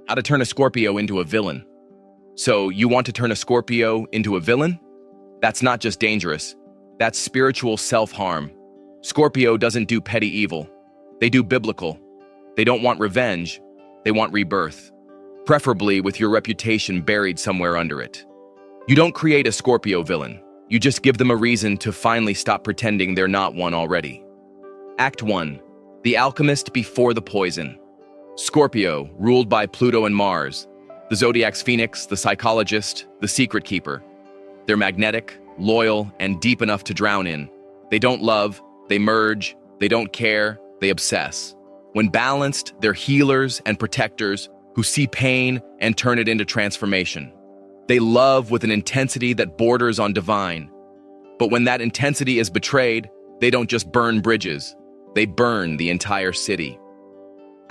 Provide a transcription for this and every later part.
How to turn a Scorpio into a villain. So, you want to turn a Scorpio into a villain? That's not just dangerous. That's spiritual self-harm. Scorpio doesn't do petty evil. They do biblical. They don't want revenge. They want rebirth. Preferably with your reputation buried somewhere under it. You don't create a Scorpio villain. You just give them a reason to finally stop pretending they're not one already. Act 1. The alchemist before the poison. Scorpio, ruled by Pluto and Mars. The Zodiac's phoenix, the psychologist, the secret keeper. They're magnetic, loyal, and deep enough to drown in. They don't love, they merge, they don't care, they obsess. When balanced, they're healers and protectors who see pain and turn it into transformation. They love with an intensity that borders on divine. But when that intensity is betrayed, they don't just burn bridges, they burn the entire city.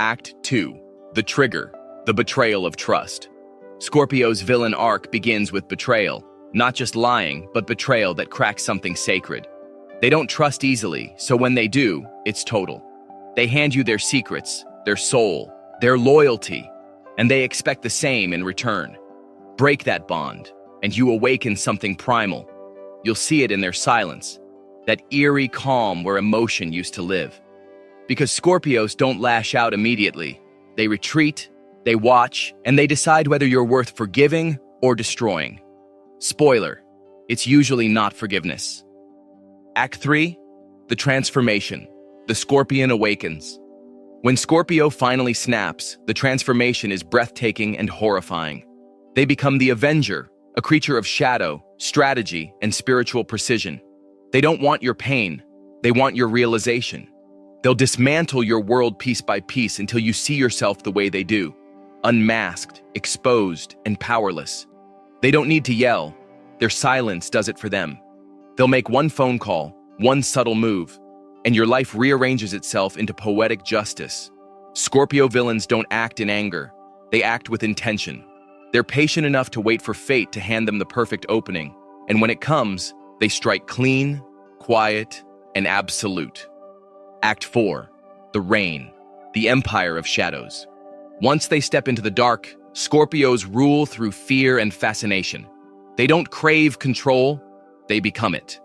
Act 2. The trigger, the betrayal of trust. Scorpio's villain arc begins with betrayal, not just lying, but betrayal that cracks something sacred. They don't trust easily, so when they do, it's total. They hand you their secrets, their soul, their loyalty, and they expect the same in return. Break that bond, and you awaken something primal. You'll see it in their silence, that eerie calm where emotion used to live. Because Scorpios don't lash out immediately. They retreat, they watch, and they decide whether you're worth forgiving or destroying. Spoiler, it's usually not forgiveness. Act 3. The transformation. The Scorpion awakens. When Scorpio finally snaps, the transformation is breathtaking and horrifying. They become the Avenger, a creature of shadow, strategy, and spiritual precision. They don't want your pain. They want your realization. They'll dismantle your world piece by piece until you see yourself the way they do. Unmasked, exposed, and powerless. They don't need to yell. Their silence does it for them. They'll make one phone call, one subtle move, and your life rearranges itself into poetic justice. Scorpio villains don't act in anger. They act with intention. They're patient enough to wait for fate to hand them the perfect opening, and when it comes, they strike clean, quiet, and absolute. Act 4. The Reign, the Empire of Shadows. Once they step into the dark, Scorpios rule through fear and fascination. They don't crave control, they become it.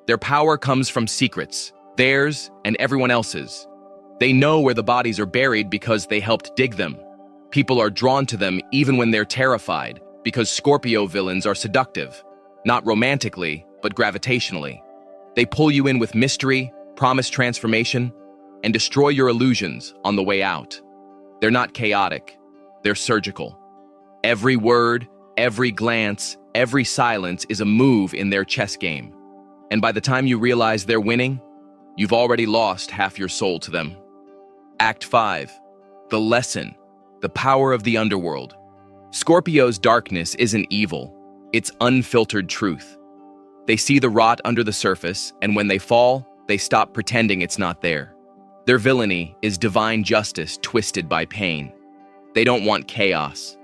Their power comes from secrets, theirs and everyone else's. They know where the bodies are buried because they helped dig them. People are drawn to them even when they're terrified, because Scorpio villains are seductive, not romantically, but gravitationally. They pull you in with mystery, promise transformation, and destroy your illusions on the way out. They're not chaotic, they're surgical. Every word, every glance, every silence is a move in their chess game. And by the time you realize they're winning, you've already lost half your soul to them. Act 5. The Lesson, the power of the underworld. Scorpio's darkness isn't evil, it's unfiltered truth. They see the rot under the surface, and when they fall, they stop pretending it's not there. Their villainy is divine justice twisted by pain. They don't want chaos.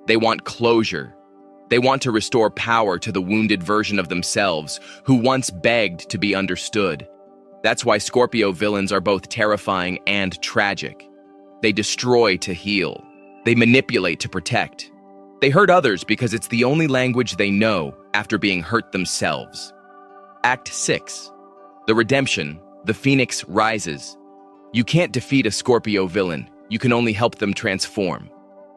They want closure. They want to restore power to the wounded version of themselves who once begged to be understood. That's why Scorpio villains are both terrifying and tragic. They destroy to heal. They manipulate to protect. They hurt others because it's the only language they know after being hurt themselves. Act 6. The Redemption, the Phoenix rises. You can't defeat a Scorpio villain, you can only help them transform.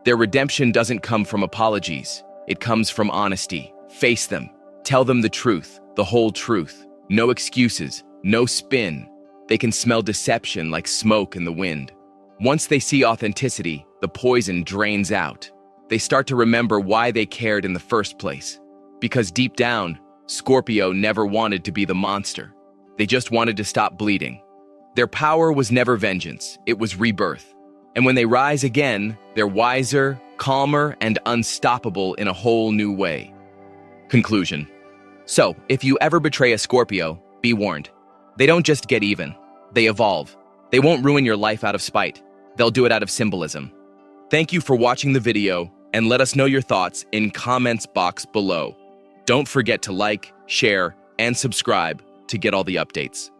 Their redemption doesn't come from apologies, it comes from honesty. Face them, tell them the truth, the whole truth. No excuses, no spin. They can smell deception like smoke in the wind. Once they see authenticity, the poison drains out. They start to remember why they cared in the first place. Because deep down, Scorpio never wanted to be the monster. They just wanted to stop bleeding. Their power was never vengeance, it was rebirth. And when they rise again, they're wiser, calmer, and unstoppable in a whole new way. Conclusion. So, if you ever betray a Scorpio, be warned. They don't just get even, they evolve. They won't ruin your life out of spite. They'll do it out of symbolism. Thank you for watching the video, and let us know your thoughts in comments box below. Don't forget to like, share, and subscribe to get all the updates.